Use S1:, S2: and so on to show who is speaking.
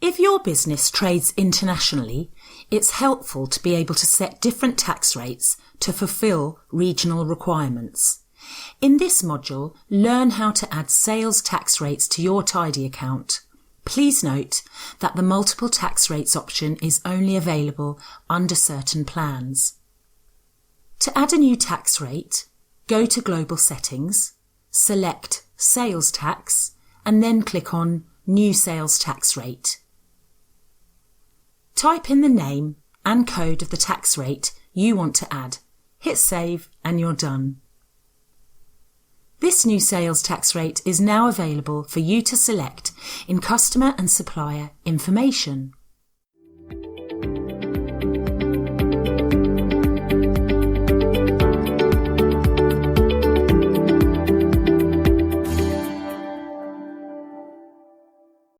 S1: If your business trades internationally, it's helpful to be able to set different tax rates to fulfil regional requirements. In this module, learn how to add sales tax rates to your Tidy account. Please note that the multiple tax rates option is only available under certain plans. To add a new tax rate, go to Global Settings, select Sales Tax, and then click on New Sales Tax Rate. Type in the name and code of the tax rate you want to add, hit Save, and you're done. This new sales tax rate is now available for you to select in Customer and Supplier Information.